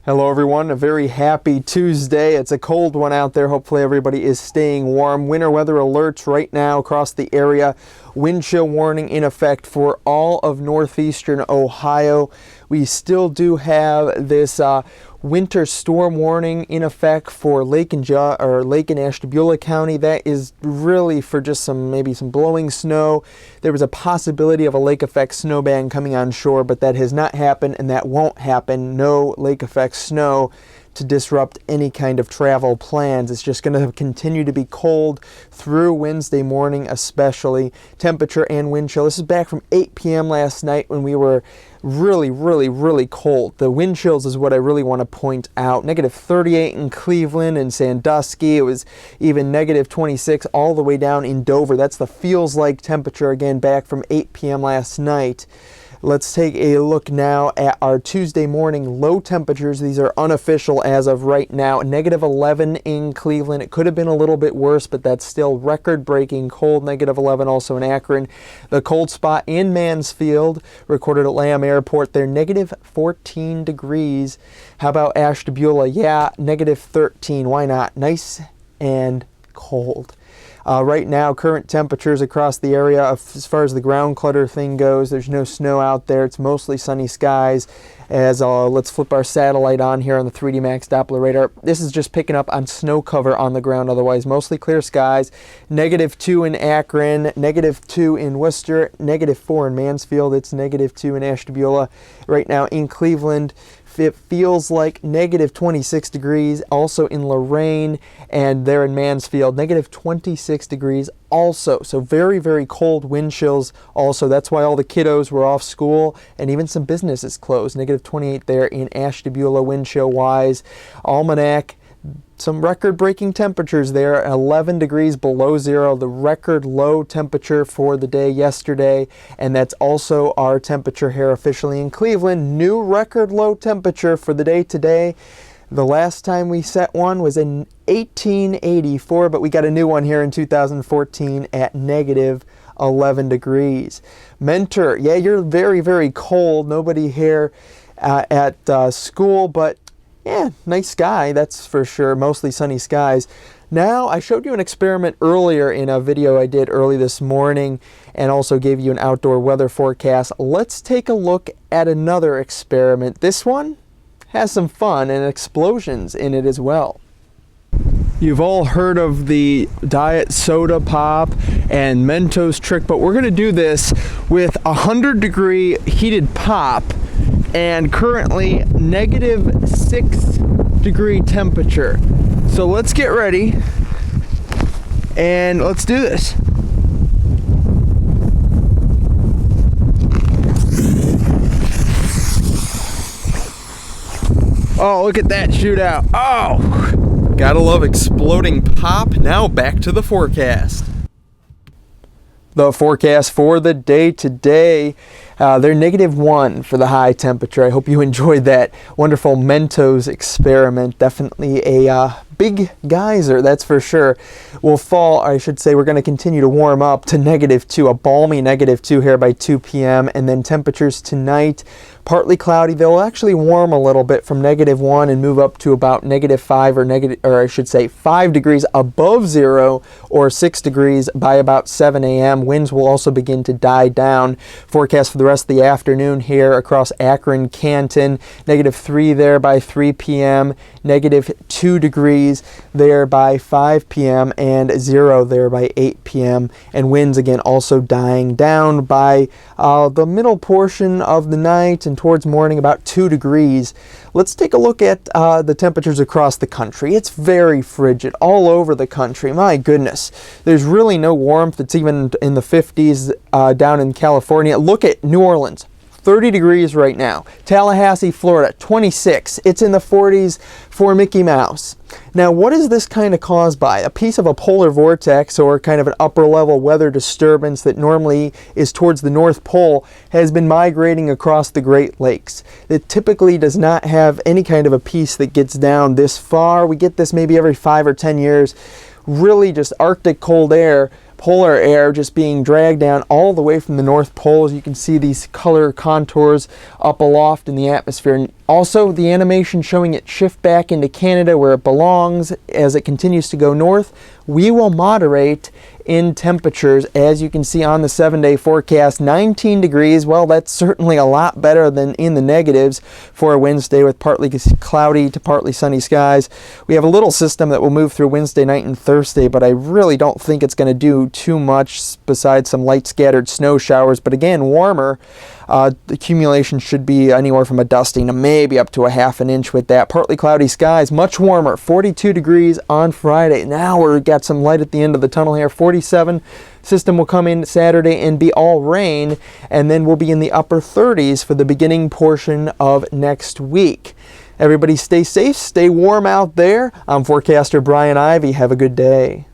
Hello everyone, a very happy Tuesday. It's a cold one out there. Hopefully everybody is staying warm. Winter weather alerts right now across the area. Wind chill warning in effect for all of northeastern Ohio. We still do have this winter storm warning in effect for Lake and Ashtabula County. That is really for just maybe some blowing snow. There was a possibility of a lake effect snow ban coming on shore, but that has not happened and that won't happen. No lake effect snow to disrupt any kind of travel plans. It's just going to continue to be cold through Wednesday morning, especially. Temperature and wind chill. This is back from 8 p.m. last night when we were really cold. The wind chills is what I really want to point out. Negative 38 in Cleveland and Sandusky. It was even negative 26 all the way down in Dover. That's the feels like temperature again back from 8 p.m. last night. Let's take a look now at our Tuesday morning low temperatures. These are unofficial as of right now. Negative 11 in Cleveland. It could have been a little bit worse, but that's still record-breaking cold. Negative 11 also in Akron. The cold spot in Mansfield, recorded at Lamb Airport there, negative 14 degrees. How about Ashtabula? Yeah, negative 13. Why not? Nice and cold. Right now, current temperatures across the area, as far as the ground clutter thing goes, there's no snow out there. It's mostly sunny skies. Let's flip our satellite on here on the 3D Max Doppler radar. This is just picking up on snow cover on the ground. Otherwise, mostly clear skies. Negative 2 in Akron, negative 2 in Worcester, negative 4 in Mansfield. It's negative 2 in Ashtabula. Right now in Cleveland, it feels like negative 26 degrees, also in Lorain, and there in Mansfield, negative 26 degrees also. So very cold wind chills also. That's why all the kiddos were off school and even some businesses closed. Negative 28 there in Ashtabula wind chill wise. Almanac, some record-breaking temperatures there, 11 degrees below zero, the record low temperature for the day yesterday, and that's also our temperature here officially in Cleveland. New record low temperature for the day today. The last time we set one was in 1884, but we got a new one here in 2014 at negative 11 degrees. Mentor, yeah, you're very cold. Nobody here at school, but yeah, nice sky, that's for sure. Mostly sunny skies. Now, I showed you an experiment earlier in a video I did early this morning and also gave you an outdoor weather forecast. Let's take a look at another experiment. This one has some fun and explosions in it as well. You've all heard of the diet soda pop and Mentos trick, but we're going to do this with 100-degree heated pop and currently negative 6-degree temperature. So let's get ready and let's do this. Oh, look at that shootout. Oh, gotta love exploding pop. Now back to the forecast. The forecast for the day today, they're -1 for the high temperature. I hope you enjoyed that wonderful Mentos experiment. Definitely a big geyser, that's for sure. Will fall, I should say, we're going to continue to warm up to -2, a balmy -2 here by 2 p.m. And then temperatures tonight, partly cloudy. They'll actually warm a little bit from -1 and move up to about -5 or I should say 5 degrees above zero or 6 degrees by about 7 a.m. Winds will also begin to die down. Forecast for the rest of the afternoon here across Akron, Canton, -3 there by 3 p.m., -2 degrees there by 5 p.m., and 0 there by 8 p.m. And winds again also dying down by the middle portion of the night and towards morning, about 2 degrees. Let's take a look at the temperatures across the country. It's very frigid all over the country. My goodness, there's really no warmth. It's even in the 50s down in California. Look at New Orleans, 30 degrees right now. Tallahassee, Florida, 26. It's in the 40s for Mickey Mouse. Now, what is this kind of caused by? A piece of a polar vortex or kind of an upper level weather disturbance that normally is towards the North Pole has been migrating across the Great Lakes. It typically does not have any kind of a piece that gets down this far. We get this maybe every 5 or 10 years. Really just Arctic cold air, polar air just being dragged down all the way from the North Pole. As you can see these color contours up aloft in the atmosphere. And Also, the animation showing it shift back into Canada where it belongs as it continues to go north. We will moderate in temperatures, as you can see on the 7-day forecast. 19 degrees, well, that's certainly a lot better than in the negatives for a Wednesday with partly cloudy to partly sunny skies. We have a little system that will move through Wednesday night and Thursday, but I really don't think it's going to do too much besides some light scattered snow showers. But again, warmer. The accumulation should be anywhere from a dusting to maybe up to a half an inch with that. Partly cloudy skies, much warmer, 42 degrees on Friday. Now we've got some light at the end of the tunnel here, 47. System will come in Saturday and be all rain, and then we'll be in the upper 30s for the beginning portion of next week. Everybody stay safe, stay warm out there. I'm forecaster Brian Ivey. Have a good day.